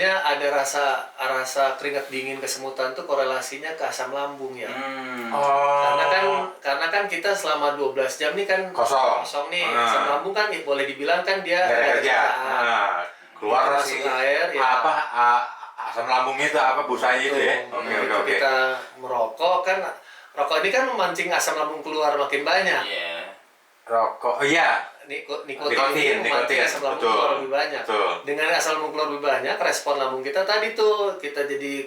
makanya ada rasa keringat dingin, kesemutan tuh korelasinya ke asam lambung ya. Karena kan kita selama 12 jam nih kan kosong nih. Asam lambung kan boleh dibilang kan dia ada kerja. Keluar masuk air ya. Asam lambungnya itu apa, busanya itu ya. Oke. Kita merokok kan, rokok ini kan memancing asam lambung keluar makin banyak. Rokok, iya. Nikotin memancing asam lambung keluar lebih banyak. Dengan asam lambung keluar lebih banyak, respon lambung kita tadi tuh kita jadi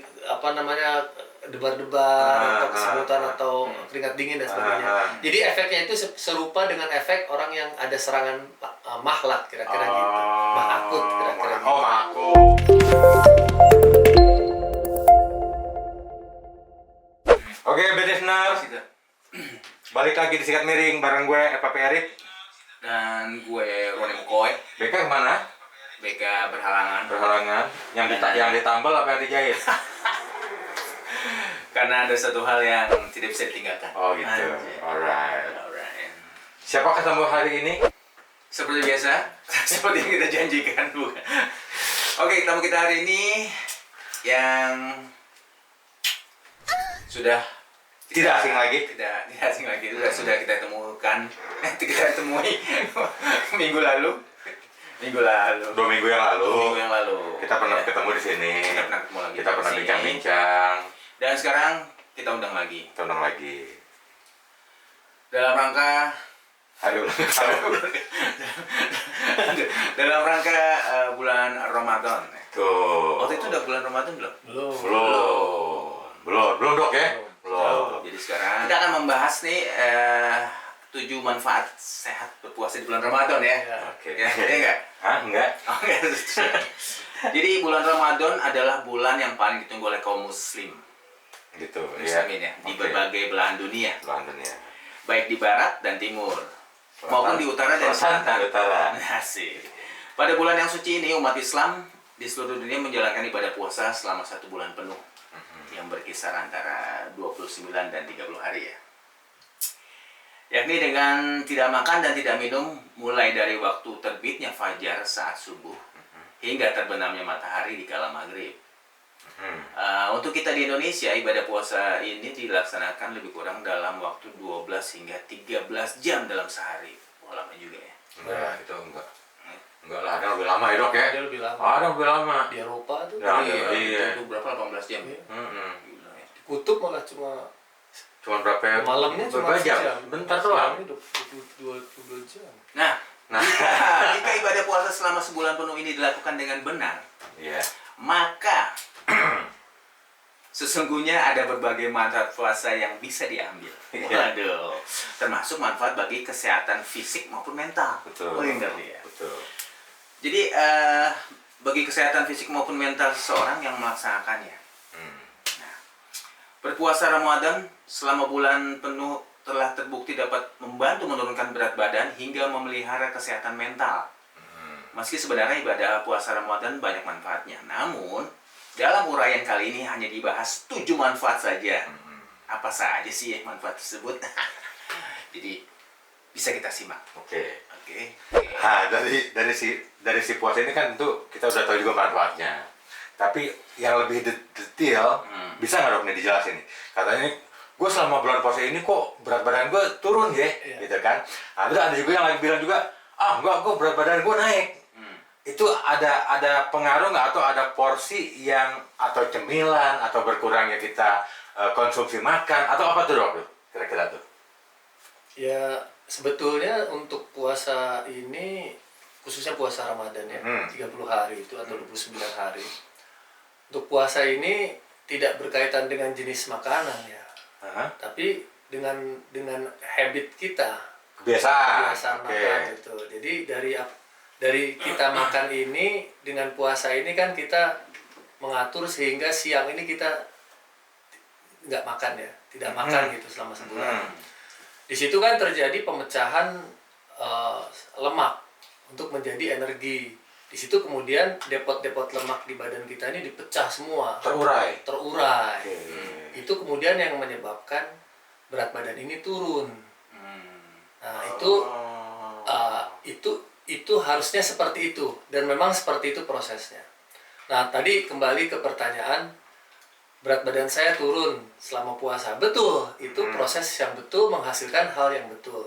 debar-debar atau kesemutan atau keringat dingin dan sebagainya. Jadi efeknya itu serupa dengan efek orang yang ada serangan mahlak kira-kira gitu. Mah akut kira-kira gitu. Mah akut. Oke, listeners. Balik lagi di Sikat Miring bareng gue Eva Perik dan gue Roni Mukoy. BK kemana? BK berhalangan. Yang ditambal apa yang dijahit? Karena ada satu hal yang tidak bisa ditinggalkan. Oh gitu. Alright. Siapa ketemu hari ini? Seperti biasa, seperti yang kita janjikan, bukan? Oke, tamu kita hari ini yang sudah Tidak asing lagi. Sudah kita temukan, kita temui minggu lalu. 2 minggu yang lalu. Kita pernah ketemu di sini. Kita pernah bincang-bincang. Dan sekarang kita undang lagi. Dalam rangka bulan Ramadan. Tuh. Waktu itu udah bulan Ramadan belum? Belum dok ya? Belum. Jadi sekarang kita akan membahas nih 7 manfaat sehat berpuasa di bulan Ramadan ya. Oke. Ya enggak? Enggak. Jadi bulan Ramadan adalah bulan yang paling ditunggu oleh kaum muslim. Gitu. Muslimin ya. Di berbagai belahan dunia. Baik di barat dan timur. Maupun di utara dan selatan. Asik. Pada bulan yang suci ini umat Islam di seluruh dunia menjalankan ibadah puasa selama 1 bulan penuh. Yang berkisar antara 29 dan 30 hari ya. Yakni dengan tidak makan dan tidak minum mulai dari waktu terbitnya fajar saat subuh hingga terbenamnya matahari di kala maghrib. Untuk kita di Indonesia, ibadah puasa ini dilaksanakan lebih kurang dalam waktu 12 hingga 13 jam dalam sehari. Lama juga ya. Enggak lah, ada lebih lama ya dok ya? Dia lebih lama. Ada lebih lama. Di Eropa tuh. Itu berapa? 18 jam ya? Di kutub malah cuma berapa malamnya cuma jam? Bentar doang. 22 jam. Nah, jika ibadah puasa selama sebulan penuh ini dilakukan dengan benar, maka sesungguhnya ada berbagai manfaat puasa yang bisa diambil. Waduh, termasuk manfaat bagi kesehatan fisik maupun mental. Betul. Betul. Jadi bagi kesehatan fisik maupun mental seseorang yang melaksanakannya. Nah, berpuasa Ramadan selama bulan penuh telah terbukti dapat membantu menurunkan berat badan hingga memelihara kesehatan mental. Meski sebenarnya ibadah puasa Ramadan banyak manfaatnya, namun dalam uraian kali ini hanya dibahas 7 manfaat saja. Apa saja sih manfaat tersebut? Jadi bisa kita simak. Oke. Nah, dari si puasa ini kan tentu kita udah tahu juga manfaatnya. Tapi yang lebih detail bisa nggak dok nih dijelasin nih? Katanya gue selama bulan puasa ini kok berat badan gue turun ya, gitu kan? Nah, terus ada juga yang lagi bilang juga, enggak, gue berat badan gue naik. Itu ada pengaruh nggak atau ada porsi yang atau cemilan atau berkurangnya kita konsumsi makan atau apa tuh dok? Kira-kira tuh? Ya sebetulnya untuk puasa ini khususnya puasa Ramadan ya 30 hari itu atau 29 hari. Untuk puasa ini tidak berkaitan dengan jenis makanan ya. Tapi dengan habit kita. Kebiasaan makan gitu. Jadi dari kita makan ini dengan puasa ini kan kita mengatur sehingga siang ini kita nggak makan ya, tidak makan gitu selama sebulan. Di situ kan terjadi pemecahan lemak untuk menjadi energi. Di situ kemudian depot-depot lemak di badan kita ini dipecah semua. Terurai. Itu kemudian yang menyebabkan berat badan ini turun. Nah itu harusnya seperti itu dan memang seperti itu prosesnya. Nah, tadi kembali ke pertanyaan, berat badan saya turun selama puasa. Betul, itu proses yang betul menghasilkan hal yang betul.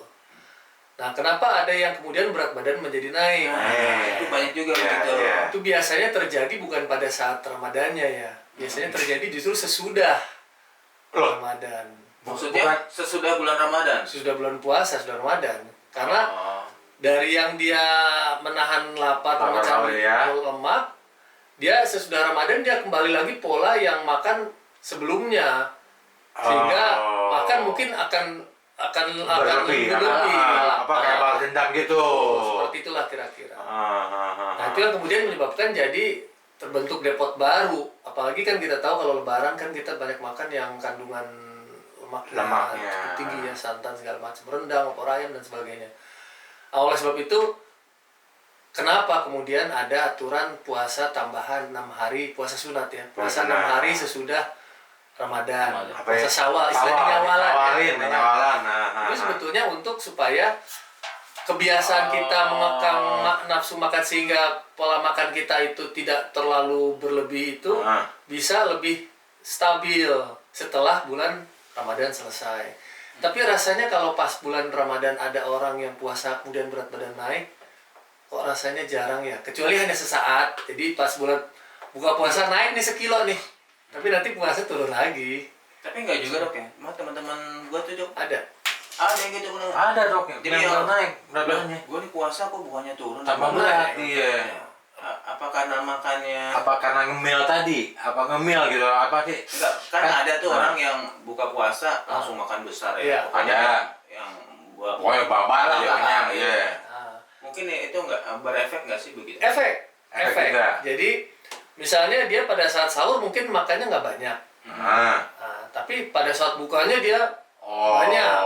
Nah, kenapa ada yang kemudian berat badan menjadi naik? Itu banyak juga begitu. Itu biasanya terjadi bukan pada saat Ramadannya ya. Biasanya terjadi justru sesudah Ramadan. Maksudnya sesudah bulan Ramadan? Sesudah bulan puasa, sudah Ramadan. Karena dari yang dia menahan lapar, memecah lemak, dia sesudah Ramadan dia kembali lagi pola yang makan sebelumnya. Sehingga makan mungkin akan berlebih, kayak balas dendam gitu. Seperti itulah kira-kira. Nah, itu yang kemudian menyebabkan jadi terbentuk depot baru. Apalagi kan kita tahu kalau lebaran kan kita banyak makan yang kandungan lemaknya cukup tinggi ya, santan segala macam, rendang, opor ayam dan sebagainya. Oleh sebab itu, kenapa kemudian ada aturan puasa tambahan 6 hari puasa sunat ya, puasa 6 hari sesudah Ramadan, puasa Syawal, istilahnya nyawalan. Itu sebetulnya untuk supaya kebiasaan kita mengekang nafsu makan sehingga pola makan kita itu tidak terlalu berlebih itu bisa lebih stabil setelah bulan Ramadan selesai. Tapi rasanya kalau pas bulan Ramadan ada orang yang puasa kemudian berat badan naik, kok rasanya jarang ya, kecuali hanya sesaat. Jadi pas bulan buka puasa naik nih sekilo nih, tapi nanti puasa turun lagi. Tapi enggak juga dok ya, teman-teman gua tuh dok ada yang gitu benar. Ada dok ya, jadi yang naik berat badannya. Gua nih puasa kok bukannya turun, tambah berat. Iya. Apa karena makannya? Apa karena ngemil tadi? Apa ngemil gitu? Apa sih? Enggak, kan ada tuh orang yang buka puasa langsung makan besar ya. Ada yang gua pokoknya babar aja kenyang, iya. Mungkin itu enggak berefek enggak sih begitu? Efek. Jadi misalnya dia pada saat sahur mungkin makannya nggak banyak. Tapi pada saat bukanya dia banyak.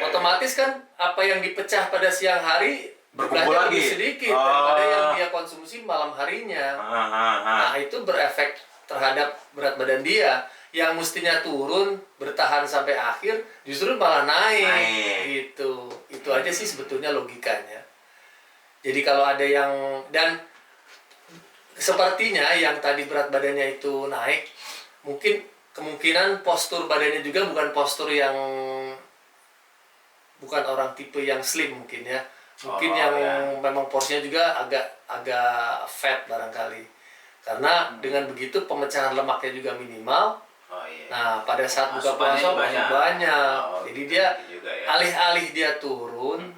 Otomatis kan apa yang dipecah pada siang hari berkumpul lebih lagi sedikit daripada yang dia konsumsi malam harinya. Nah, itu berefek terhadap berat badan dia yang mestinya turun bertahan sampai akhir justru malah naik. Gitu. Itu aja sih sebetulnya logikanya. Jadi kalau ada yang, dan sepertinya yang tadi berat badannya itu naik, mungkin kemungkinan postur badannya juga bukan postur yang, bukan orang tipe yang slim mungkin ya. Mungkin memang porsinya juga agak fat barangkali. Karena dengan begitu pemecahan lemaknya juga minimal. Nah, pada saat buka puasa banyak. Jadi dia alih-alih dia turun,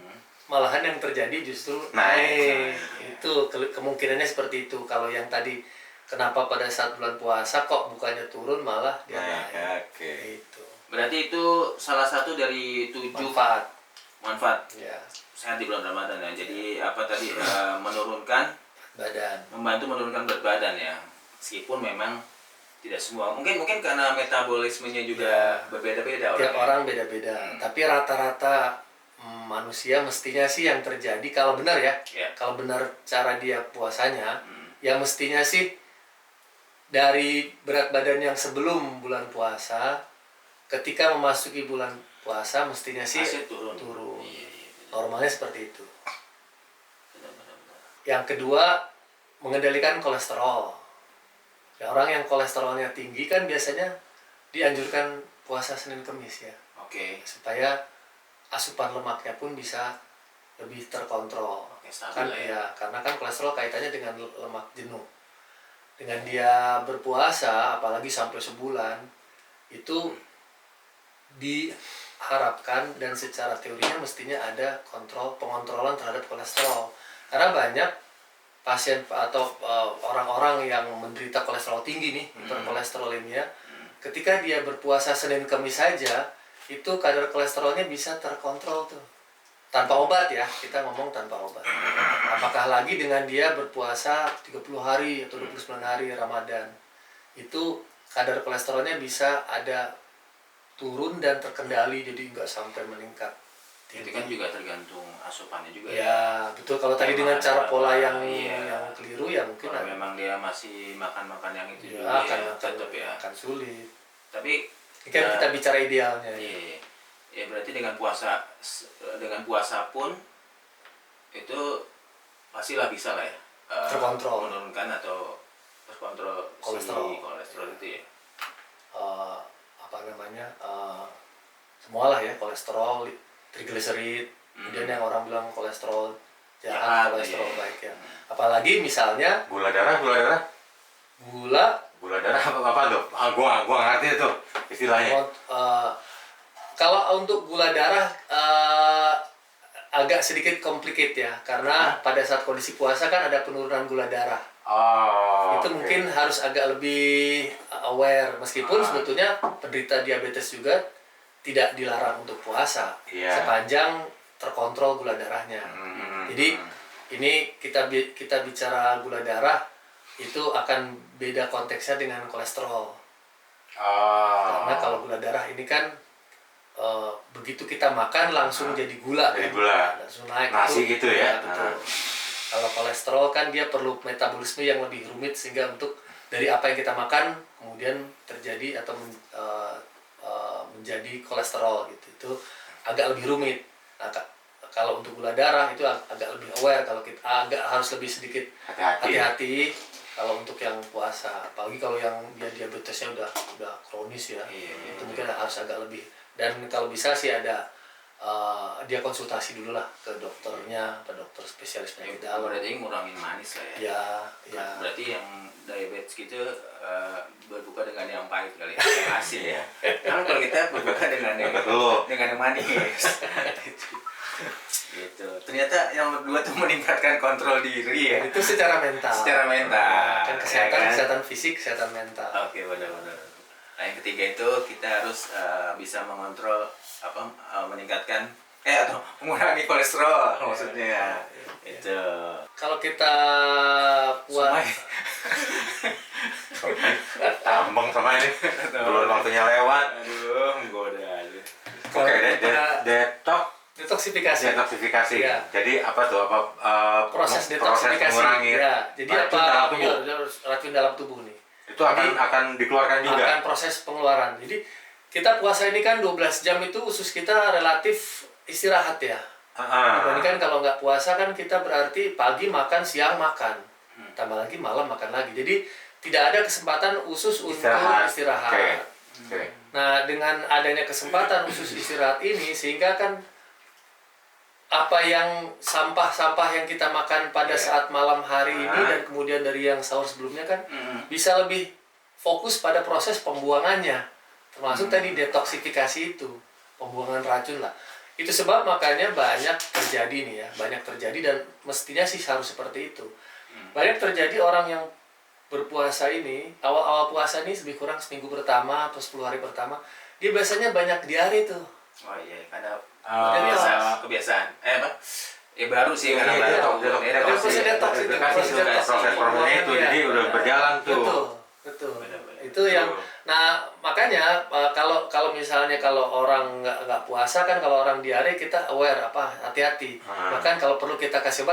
malahan yang terjadi justru naik. Itu kemungkinannya seperti itu. Kalau yang tadi kenapa pada saat bulan puasa kok bukannya turun malah dia naik. Itu. Berarti itu salah satu dari 7 manfaat ya. Sehat di bulan Ramadan ya. Jadi apa tadi menurunkan badan, membantu menurunkan berat badan ya. Meskipun memang tidak semua, mungkin karena metabolismenya juga berbeda-beda. Tiap orang beda-beda. Tapi rata-rata manusia mestinya sih yang terjadi kalau benar ya. Kalau benar cara dia puasanya, ya mestinya sih dari berat badan yang sebelum bulan puasa, ketika memasuki bulan puasa mestinya sih turun. Normalnya seperti itu. Yang kedua, mengendalikan kolesterol. Ya, orang yang kolesterolnya tinggi kan biasanya dianjurkan puasa Senin Kemis ya. Supaya asupan lemaknya pun bisa lebih terkontrol. Karena kan kolesterol kaitannya dengan lemak jenuh. Dengan dia berpuasa, apalagi sampai sebulan, itu diharapkan dan secara teorinya mestinya ada pengontrolan terhadap kolesterol. Karena banyak pasien atau orang-orang yang menderita kolesterol tinggi nih, hiperkolesterolemia, ketika dia berpuasa Senin Kemis saja, itu kadar kolesterolnya bisa terkontrol tuh. Tanpa obat ya, kita ngomong tanpa obat. Apakah lagi dengan dia berpuasa 30 hari atau 29 hari Ramadan, itu kadar kolesterolnya bisa ada turun dan terkendali, jadi nggak sampai meningkat. Itu kan juga tergantung asupannya juga ya. Betul, kalau tadi dengan cara pola yang keliru ya mungkin kalau memang dia masih makan yang itu ya, juga tetap akan sulit. Tapi kan kita bicara idealnya. Ya berarti dengan puasa pun itu pastilah bisa lah ya terkontrol, menurunkan atau kontrol kolesterol itu ya. Semualah ya, kolesterol, trigliserid, kemudian yang orang bilang kolesterol jahat, kolesterol baik ya. Apalagi misalnya gula darah apa tuh? Gua ngerti itu istilahnya. Kalau untuk gula darah agak sedikit complicated ya, karena pada saat kondisi puasa kan ada penurunan gula darah. Itu mungkin harus agak lebih aware, meskipun sebetulnya penderita diabetes juga tidak dilarang untuk puasa sepanjang terkontrol gula darahnya. Jadi ini kita bicara gula darah itu akan beda konteksnya dengan kolesterol. Karena kalau gula darah ini kan begitu kita makan langsung jadi gula, langsung naik nasi gitu ya. Betul. Kalau kolesterol kan dia perlu metabolisme yang lebih rumit, sehingga untuk dari apa yang kita makan kemudian terjadi atau menjadi kolesterol gitu, itu agak lebih rumit. Nah, kalau untuk gula darah itu agak lebih aware, kalau kita agak harus lebih sedikit hati-hati kalau untuk yang puasa, apalagi kalau yang dia diabetesnya udah kronis ya, itu mungkin harus agak lebih. Dan kalau bisa sih ada dia konsultasi dulu lah ke dokternya, ke dokter spesialis penyakit dalam. Berarti ngurangin manis lah ya. Ya. Berarti yang diabetes gitu berbuka dengan yang pahit kali ya, yang asin ya. Kan kalau kita berbuka dengan yang manis. Gitu. Ternyata yang berdua tuh meningkatkan kontrol diri ya. Itu secara mental. Kan kesehatan fisik, kesehatan mental. Oke, benar-benar. Nah, yang ketiga itu kita harus bisa mengontrol meningkatkan atau mengurangi kolesterol maksudnya. Itu. Kalau kita buat tambang sama ini belum waktunya lewat. Aduh, menggoda. Oke, detoksifikasi. Ya. Jadi apa tuh? Proses detoksifikasi. Mengurangi Jadi racun dalam tubuh nih. Itu akan dikeluarkan juga. Akan proses pengeluaran. Jadi kita puasa ini kan 12 jam itu usus kita relatif istirahat ya. Dibandingkan kalau nggak puasa kan kita berarti pagi makan, siang makan, tambah lagi malam makan lagi. Jadi tidak ada kesempatan usus untuk istirahat. Okay. Nah, dengan adanya kesempatan usus istirahat ini, sehingga kan apa yang sampah-sampah yang kita makan pada saat malam hari ini dan kemudian dari yang sahur sebelumnya kan bisa lebih fokus pada proses pembuangannya, termasuk tadi detoksifikasi itu, pembuangan racun lah. Itu sebab makanya banyak terjadi dan mestinya sih harus seperti itu. Banyak terjadi orang yang berpuasa ini, awal puasa ini lebih kurang seminggu pertama atau 10 hari pertama, dia biasanya banyak diare tuh. Oh iya, karena kebiasaan. Baru sih karena proses prosesnya itu jadi udah berjalan tuh. Betul. Itu yang makanya kalau misalnya kalau orang nggak puasa kan, kalau orang diare kita aware hati-hati. Bahkan kalau perlu kita kasih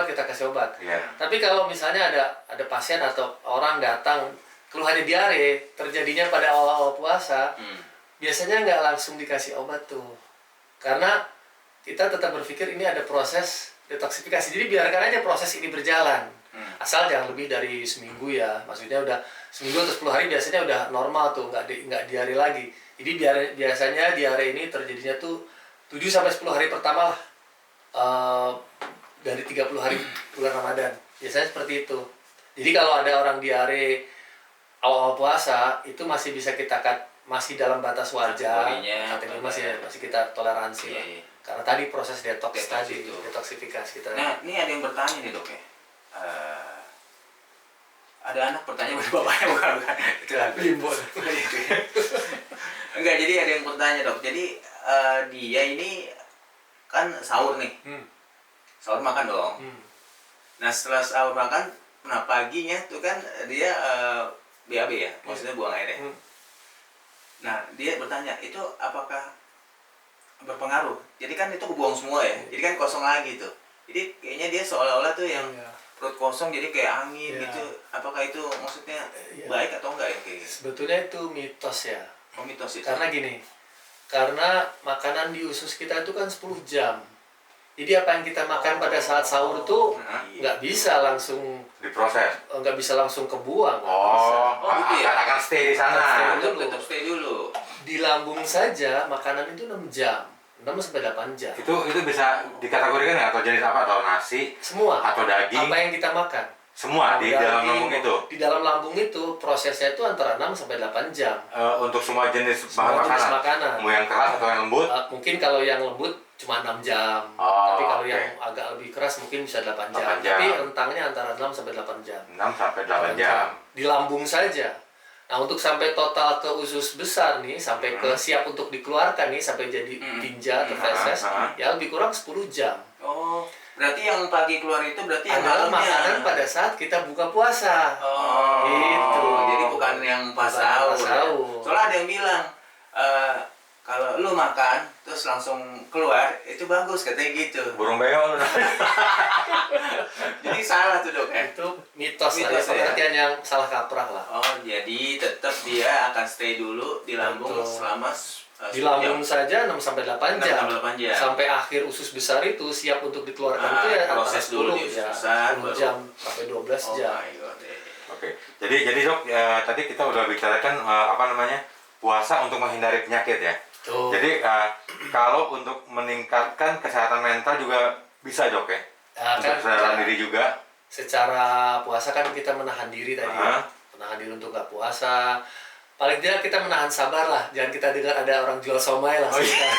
obat. Tapi kalau misalnya ada pasien atau orang datang keluhannya diare terjadinya pada awal puasa, biasanya nggak langsung dikasih obat tuh. Karena kita tetap berpikir ini ada proses detoksifikasi, jadi biarkan aja proses ini berjalan. Asal jangan lebih dari seminggu ya, maksudnya udah seminggu atau 10 hari biasanya udah normal tuh, nggak diare lagi. Jadi biasanya diare ini terjadinya tuh 7-10 hari pertama lah dari 30 hari bulan Ramadan, biasanya seperti itu. Jadi kalau ada orang diare awal puasa itu masih bisa kita masih dalam batas wajar, kategori masih kita toleransi lah. Karena tadi proses detoksifikasi kita. Nah, ini ada yang bertanya nih dok ya. Ada anak bertanya pada bapaknya bukan itu lagi. Limbon. Enggak, jadi ada yang bertanya dok. Jadi dia ini kan sahur nih. Sahur makan dong. Nah setelah sahur makan, paginya tuh kan dia BAB ya, maksudnya buang air ya. Nah dia bertanya itu apakah berpengaruh? Jadi kan itu kebuang semua ya. Jadi kan kosong lagi tuh. Jadi kayaknya dia seolah-olah tuh yang perut kosong jadi kayak angin gitu. Apakah itu maksudnya baik atau enggak ya kayak gitu? Sebetulnya itu mitos ya. Oh, mitos itu. Karena gini, karena makanan di usus kita itu kan 10 jam. Jadi apa yang kita makan pada saat sahur tuh nggak bisa langsung diproses. nggak bisa langsung kebuang. Nggak bisa. Gitu ya? Akan stay di sana. Tetap stay dulu. Di lambung saja makanan itu 6 jam, 6 sampai 8 jam. Itu bisa dikategorikan nggak atau jenis apa, atau nasi Semua. atau daging? Apa yang kita makan? Semua di dalam lambung itu. Di dalam lambung itu prosesnya itu antara 6 sampai 8 jam. Untuk semua jenis Semua bahan jenis makanan. makanan. Mau yang keras atau yang lembut? Mungkin kalau yang lembut cuma 6 jam. Oh, Tapi kalau oke. yang agak lebih keras mungkin bisa 8 jam. 8 jam. Tapi rentangnya antara 6 sampai 8 jam. 6 sampai 8 jam. Di lambung saja. Nah, untuk sampai total ke usus besar nih, sampai ke siap untuk dikeluarkan nih, sampai jadi tinja atau feses, ya lebih kurang 10 jam. Oh, berarti yang pagi keluar itu berarti yang Adalah malamnya. makanan pada saat kita buka puasa. Oh, Gitu. Jadi bukan yang pas Bukan sahur. pas ya? sahur. Soalnya ada yang bilang kalau lu makan terus langsung keluar itu bagus katanya gitu. Burung beo. Jadi salah tuh dok ya. Itu mitos lah, Mitos, ya. pengertian yang salah kaprah lah. Oh, jadi tetap dia akan stay dulu di lambung Betul. selama Di lambung saja 6 sampai 8 6 jam. sampai 8 jam. Sampai akhir usus besar itu siap untuk dikeluarkan Ah, itu ya antara proses dulu 10 di usus ya, besar, 10 baru- jam sampai 12 Oh jam. my god. Oke. Jadi dok, tadi kita udah bicarakan apa namanya? Puasa untuk menghindari penyakit ya. Tuh. Jadi kalau untuk meningkatkan kesehatan mental juga bisa dok ya? Ya, Untuk kan, kesehatan ya. diri juga. Secara puasa kan kita menahan diri tadi ya. Menahan diri untuk nggak puasa. Paling tidak kita menahan sabar lah. Jangan kita dengar ada orang jual somai lah. Oh, iya.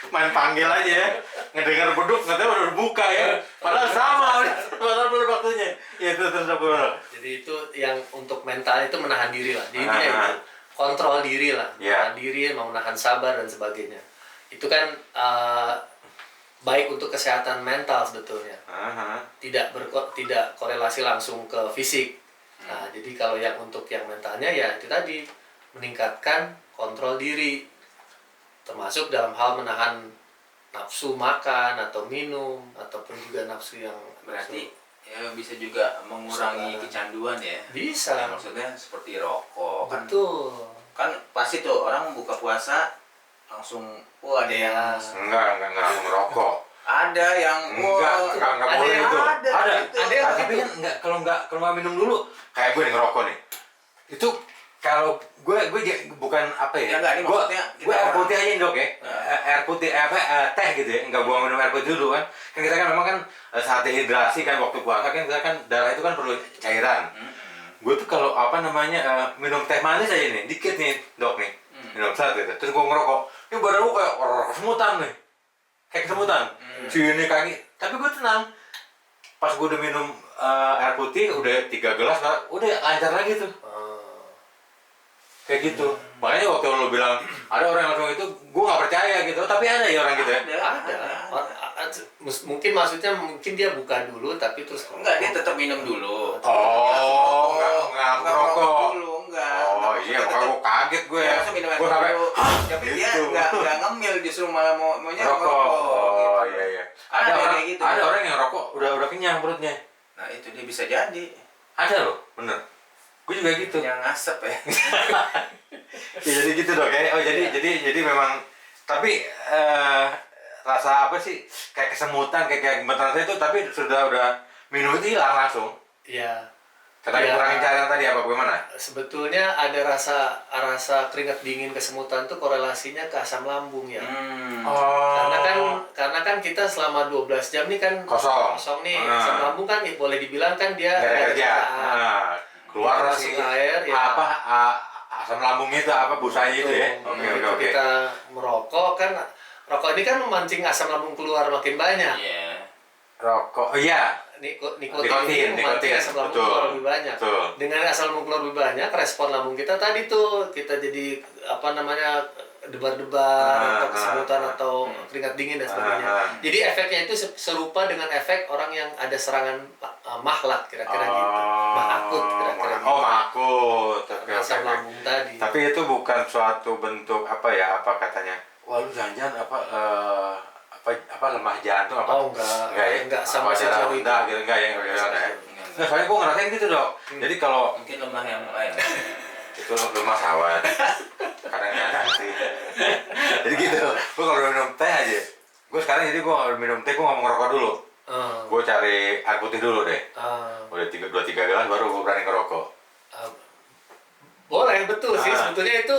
Main panggil aja ya. Ngedengar beduk, nggak tahu udah buka ya. Padahal sama, padahal belum waktunya. Ya itu terus apa? Jadi itu yang untuk mental itu menahan diri lah. Jadi intinya Ah. itu kontrol diri lah, Ya. menahan diri, mau menahan sabar dan sebagainya. Itu kan baik untuk kesehatan mental sebetulnya. Tidak korelasi langsung ke fisik. Nah, jadi kalau yang untuk yang mentalnya ya itu tadi meningkatkan kontrol diri, termasuk dalam hal menahan nafsu makan atau minum ataupun juga nafsu yang Berarti ya bisa juga mengurangi kecanduan ya. bisa. Ya, maksudnya seperti rokok kan. Betul. Kan pasti tuh orang buka puasa langsung ada yang Enggak langsung merokok. ada yang Enggak ada boleh yang itu. ada gitu. Ada yang Tapi kan enggak, kalau nggak minum dulu, kayak gue nih ngerokok nih. Itu kalau gue bukan apa ya? Ya, enggak, ini maksudnya kita gue air orang- putih aja dok ya. Air putih teh gitu ya. Enggak buang minum air putih dulu kan. Kan kita kan memang kan saat dehidrasi kan waktu puasa kan kita kan darah itu kan perlu cairan. Gue tuh kalau apa namanya minum teh manis aja nih, dikit nih dok nih. Minum satu gitu. Terus gue ngerokok. Ini badan gue kayak kesemutan nih. Kayak kesemutan. Sini kaki. Tapi gue tenang. Pas gue udah minum air putih udah 3 gelas udah lancar lagi tuh. Kayak gitu. Makanya waktu lo bilang ada orang yang langsung itu, gue nggak percaya gitu. Tapi ada ya orang gitu ya. Mungkin maksudnya dia buka dulu tapi terus Enggak, dia tetap minum dulu. Oh, nggak merokok. dulu, enggak. Oh iya, makanya gue kaget gue ya. Langsung minum air Gue sampai, dulu. Tapi dia gitu. enggak ngemil, justru malah maunya Rokok. Oh gitu. iya. Ada orang, kayak gitu. ada orang yang rokok udah kenyang perutnya. Nah, itu dia bisa jadi Ada loh, bener. Gue juga gitu. yang ngasep ya. Ya, jadi gitu dok ya. Oh jadi memang tapi rasa apa sih kayak kesemutan kayak gemeteran saya itu tapi udah minum itu hilang langsung. ya Kata Ya. kurangin cairan tadi apa bagaimana? sebetulnya ada rasa keringat dingin kesemutan itu korelasinya ke asam lambung ya. Oh. Karena kan kita selama 12 jam nih kan Kosong. nih. Asam lambung kan boleh dibilang kan dia Nggak ada ada kerja. kerjaan. Keluar Masuk si air ya. apa asam lambung itu apa busanya itu ya. Begitu Oke. kita merokok kan rokok ini kan memancing asam lambung keluar makin banyak. Iya. Rokok. Oh iya. Nikotin ini memancing asam lambung betul, keluar lebih banyak. betul. Dengan asam lambung keluar lebih banyak, respon lambung kita tadi tuh kita jadi apa namanya debar-debar atau kesemutan atau keringat dingin dan sebagainya. Jadi efeknya itu serupa dengan efek orang yang ada serangan mah lah kira-kira gitu. Mah akut kira-kira gitu. Oh, mah akut. Oke, Asam oke. lambung tadi. Tapi itu bukan suatu bentuk apa ya, apa katanya? Wah, lu jangan-jangan apa lemah jantung apa? Oh enggak, enggak sama Apa sejauh itu. rendah gitu enggak ya? Enggak. Nah, soalnya gue ngerasain gitu dok. Jadi kalau Mungkin lemah yang lain. itu lemah sawat kadang-kadang sih. Jadi gitu. Gue kalau minum teh aja, gue sekarang jadi gue minum teh, gue nggak mau ngerokok dulu. Gue cari air putih dulu deh. Udah 2-3 gelas baru gue berani ngerokok. Boleh, betul sih. Sebetulnya itu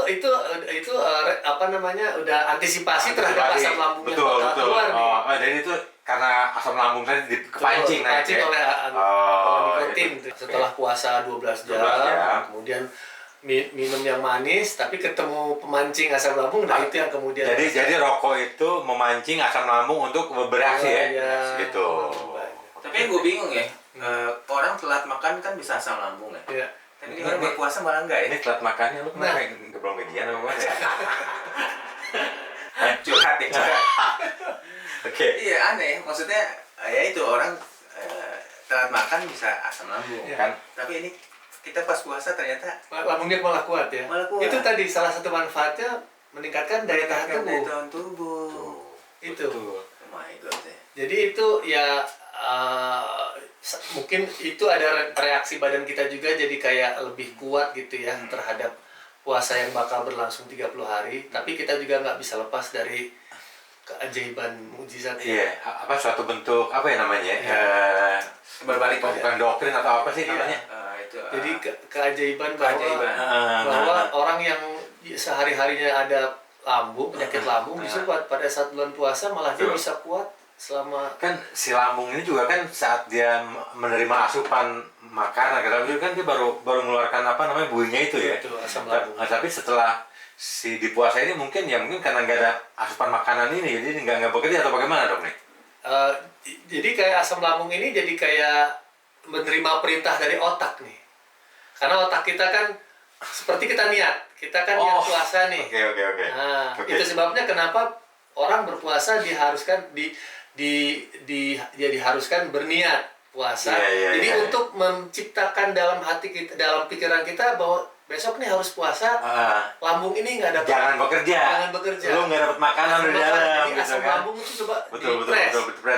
apa namanya, udah antisipasi terhadap asam lambung yang bakal keluar nih. Jadi itu karena asam lambung tadi kepancing oleh nikotin. Setelah puasa 12 jam, kemudian minum yang manis, tapi ketemu pemancing asam lambung, nah itu yang kemudian. Jadi rokok itu memancing asam lambung untuk bereaksi gitu. Tapi yang gue bingung ya, orang telat makan kan bisa asam lambung ya. Tapi ini orang berpuasa malah enggak ya? Ini telat makannya lu kenapa belum gajian apa ya? Curhat ya, curhat. Oke. Iya aneh, maksudnya ya itu orang telat makan bisa asam lambung kan. Tapi ini kita pas puasa ternyata lambungnya malah kuat ya. Itu tadi salah satu manfaatnya meningkatkan daya tahan tubuh. Itu. Oh my god. Jadi itu ya mungkin itu ada reaksi badan kita juga jadi kayak lebih kuat gitu ya terhadap puasa yang bakal berlangsung 30 hari. Tapi kita juga nggak bisa lepas dari keajaiban mukjizat. Iya, apa suatu bentuk apa ya namanya? Berbalik bukan doktrin atau apa sih namanya? Jadi keajaiban bahwa orang yang sehari-harinya ada penyakit lambung bisa kuat pada saat bulan puasa, malah dia bisa kuat selama. Kan si lambung ini juga kan saat dia menerima asupan makanan kan dia baru mengeluarkan apa namanya buihnya itu ya. Itu asam lambung. Tapi setelah si di puasa ini mungkin karena nggak ada asupan makanan ini jadi nggak bekerja atau bagaimana dok nih? Jadi kayak asam lambung ini jadi kayak menerima perintah dari otak nih, karena otak kita kan seperti kita niat niat puasa nih. Oke. Nah, itu sebabnya kenapa orang berpuasa diharuskan diharuskan berniat puasa. Jadi untuk menciptakan dalam hati kita, dalam pikiran kita bahwa besok nih harus puasa, lambung ini nggak dapat. Jangan bekerja. Lu nggak dapat makanan di dalam. Jadi asam lambung itu coba betul.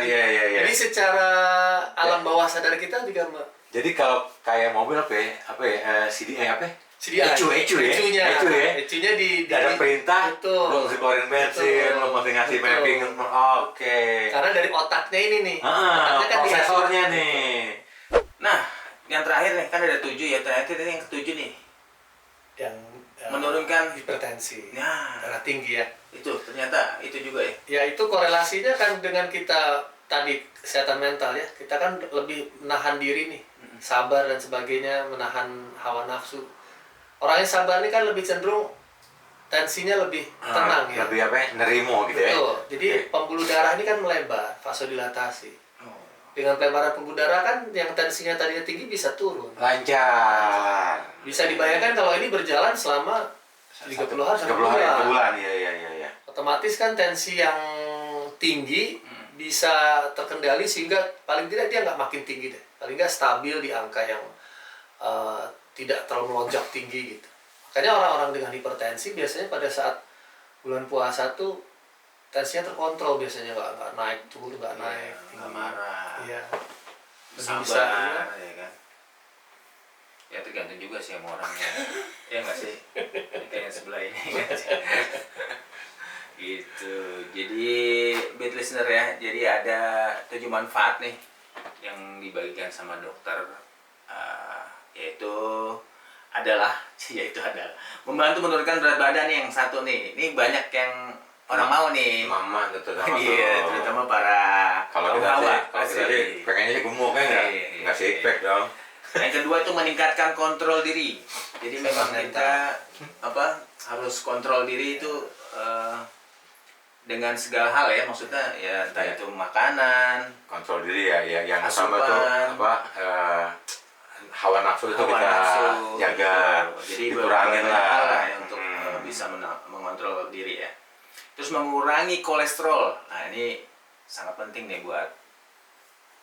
Iya. Jadi secara alam bawah sadar kita juga. Jadi kalau kayak mobil CDI ECU-nya ada perintah, lu mesti keluarin bensin, lu mesti ngasih mapping. Oke. Karena dari otaknya ini nih. Prosesornya nih. Nah, yang terakhir nih kan ada 7 ya, terakhir ini yang ke-7 nih. Yang menurunkan hipertensi, darah tinggi ya. Itu ternyata itu juga ya. Ya itu korelasinya kan dengan kita tadi kesehatan mental ya. Kita kan lebih menahan diri nih, sabar dan sebagainya, menahan hawa nafsu. Orang yang sabar ini kan lebih cenderung tensinya lebih tenang ya. Lebih nerimo gitu ya. Betul. Jadi pembuluh darah ini kan melebar, vasodilatasi. Dengan pelebaran pembuluh darah kan yang tensinya tadinya tinggi bisa turun. Lancar. Bisa dibayangkan kalau ini berjalan selama 30 hari sampai bulan. Iya. Otomatis kan tensi yang tinggi bisa terkendali sehingga paling tidak dia nggak makin tinggi deh. Paling nggak stabil di angka yang tidak terlalu melonjak tinggi gitu. Makanya orang-orang dengan hipertensi biasanya pada saat bulan puasa tuh tensinya terkontrol, biasanya nggak naik turun, nggak naik, nggak marah, iya, sabar ya kan. Ya tergantung juga sih sama orangnya. Ya nggak sih, kayak yang sebelah ini gitu. Jadi bed listener ya, jadi ada 7 manfaat nih yang dibagikan sama dokter, yaitu adalah membantu menurunkan berat badan nih yang satu nih. Ini banyak yang orang mau nih. Mama terutama. Iya, terutama para kalau kita sih pengennya gemuk kan nggak six pack dong. Yang kedua itu meningkatkan kontrol diri. Jadi memang kita harus kontrol diri itu dengan segala hal ya, maksudnya ya entah itu makanan, kontrol diri ya yang sama tuh hawa nafsu itu kita jaga, jadi dikurangin lah ya, untuk bisa mengontrol diri ya. Terus mengurangi kolesterol. Nah ini sangat penting nih buat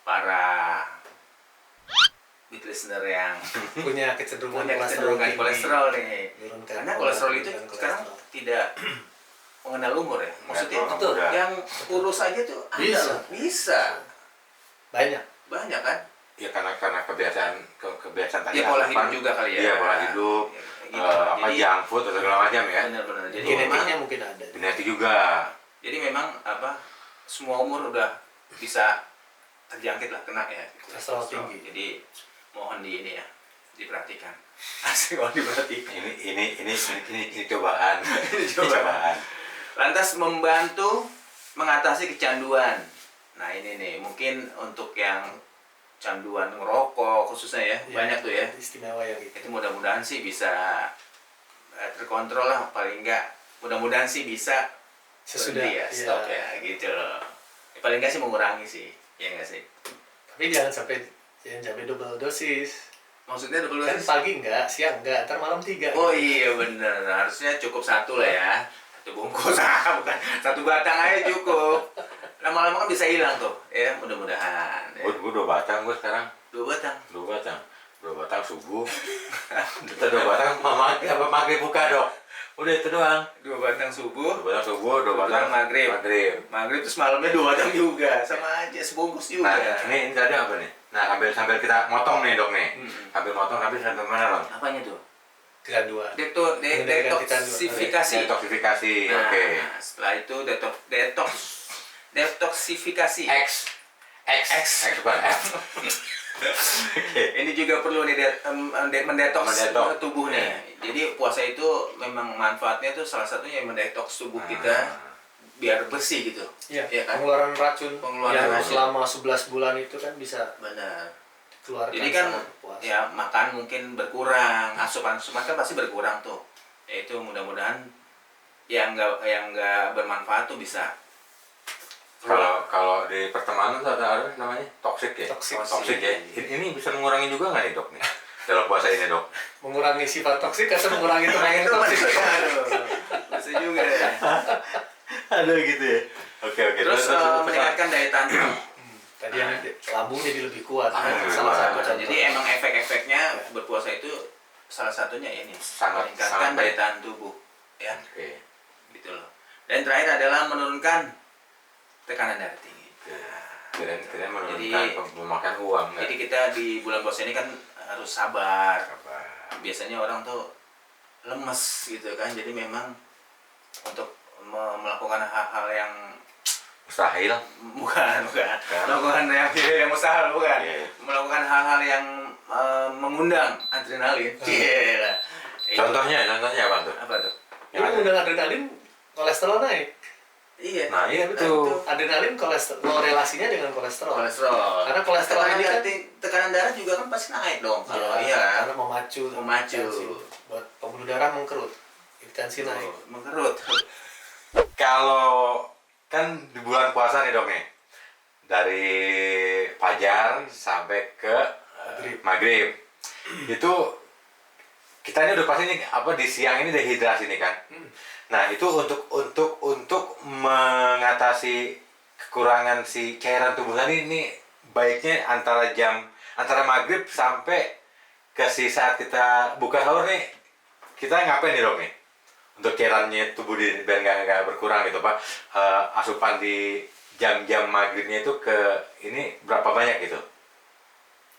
para listener yang punya kecenderungan kolesterol nih. Karena kolesterol itu sekarang tidak mengenal umur ya. Maksudnya yang kurus aja tuh bisa. Banyak kan? Ya karena kebiasaan tadi. Ya pola hidup juga kali ya. Iya, pola hidup. Junk food atau segala macam ya. Benar-benar. Jadi genetiknya mungkin ada. Genetik juga. Jadi memang semua umur udah bisa terjangkit lah kena ya. Kolesterol tinggi. Jadi mohon ini ya diperhatikan. Asik, mohon diperhatikan. Ini cobaan. Ini cobaan. Lantas membantu mengatasi kecanduan. Nah ini nih mungkin untuk yang canduan ngerokok khususnya ya, banyak tuh ya. Istimewa yang gitu. Itu mudah-mudahan sih bisa terkontrol lah, paling enggak mudah-mudahan sih bisa Sesudah ya stop ya gitu loh. Paling enggak sih mengurangi sih, ya enggak sih. Tapi jangan sampai double dosis. Maksudnya double Kan dosis? pagi enggak, siang enggak, ntar malam 3. Oh iya bener, harusnya cukup 1 lah ya. 1 bungkus, bukan 1 batang aja cukup. Lama-lama kan bisa hilang tuh, ya mudah-mudahan. Ya. Gue 2 batang gue sekarang. 2 batang? 2 batang subuh. Kita 2 batang maghrib buka dok. Udah itu doang. 2 batang subuh. 2 batang subuh, 2 batang maghrib. Maghrib Terus malamnya 2 batang juga, sama aja sebungkus juga. Nah, ini tadi apa nih? Nah, sambil kita motong nih dok nih. Sambil motong sampai mana dok? Apanya tuh? Kecanduan. Detoksifikasi. Detoksifikasi. Nah, Oke. setelah itu detoksifikasi. X bukan F. Ini juga perlu nih mendetoks tubuh nih. Yeah. Jadi puasa itu memang manfaatnya tuh salah satunya yang mendetoks tubuh kita biar bersih gitu. Iya, ya kan? pengeluaran racun yang racun. selama 11 bulan itu kan bisa Benar. keluarkan. Jadi kan sama puasa. ya makan mungkin berkurang, asupan kan pasti berkurang tuh. Ya itu mudah-mudahan yang nggak bermanfaat tuh bisa. Kalau di pertemanan tuh ada namanya toksik ya. Toksik ya. Ini bisa mengurangi juga nggak nih dok nih dalam puasa ini dok? Mengurangi sifat toksik atau mengurangi teman yang toksik? Aduh, bisa juga ya. Ada gitu ya. Oke. Terus meningkatkan daya tahan tubuh. Tadi yang lambung jadi lebih kuat. Salah satu contoh. Jadi emang efek-efeknya berpuasa itu salah satunya ini meningkatkan sangat daya tahan tubuh, ya. Oke. Gitu loh. Dan terakhir adalah menurunkan tekanan darah tinggi. Kira-kira menurunkan memakan uang nggak? Jadi kita di bulan puasa ini kan harus sabar. Biasanya orang tuh lemes gitu kan. Jadi memang untuk melakukan hal-hal yang Mustahil. bukan melakukan yang mustahil bukan. Yeah. Melakukan hal-hal yang mengundang adrenalin. Iya. Contohnya apa tuh? Apa tuh? Ini mengundang adrenalin, kolesterol naik. Iya. Nah itu. Adrenalin kolesterol relasinya dengan kolesterol. Karena kolesterol ini kan tekanan darah juga kan pasti naik dong. Kalau iya, karena memacu Memacu. buat pembuluh darah mengkerut, tensi naik. Mengkerut. Kalau kan di bulan puasa nih dok nih, dari fajar sampai ke maghrib itu kita ini udah pasti nih apa di siang ini dehidrasi nih kan. Nah itu untuk mengatasi kekurangan si cairan tubuh tadi ini baiknya antara maghrib sampai ke si saat kita buka sahur nih kita ngapain nih dok nih untuk cairannya tubuh biar nggak berkurang gitu pak, asupan di jam-jam maghribnya itu ke ini berapa banyak gitu?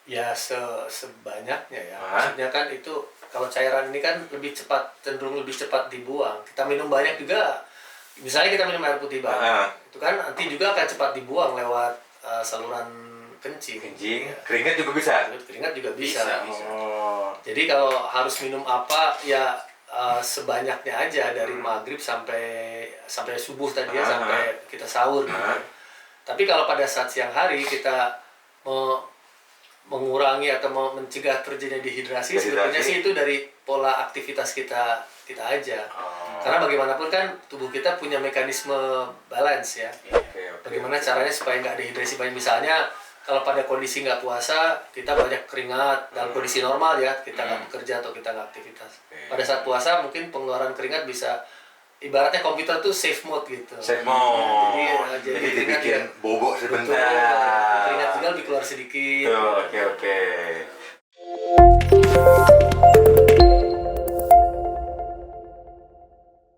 Ya sebanyaknya ya. Maksudnya kan itu kalau cairan ini kan cenderung lebih cepat dibuang. Kita minum banyak juga, misalnya kita minum air putih banyak, itu kan nanti juga akan cepat dibuang lewat saluran kencing. Ya. Keringat juga bisa. Keringat juga bisa. Oh. Jadi kalau harus minum apa ya sebanyaknya aja dari maghrib sampai subuh tadi ya, sampai kita sahur gitu. Tapi kalau pada saat siang hari kita mengurangi atau mencegah terjadinya dehidrasi, sebetulnya sih itu dari pola aktivitas kita aja. Karena bagaimanapun kan tubuh kita punya mekanisme balance ya. Bagaimana caranya supaya nggak dehidrasi banyak, misalnya kalau pada kondisi nggak puasa kita banyak keringat dalam kondisi normal ya, kita nggak bekerja atau kita nggak aktivitas. Pada saat puasa mungkin pengeluaran keringat bisa ibaratnya komputer tuh safe mode gitu. Safe mode. Jadi dibikin bobok sebentar. Keringat tinggal dikeluar sedikit. Oke.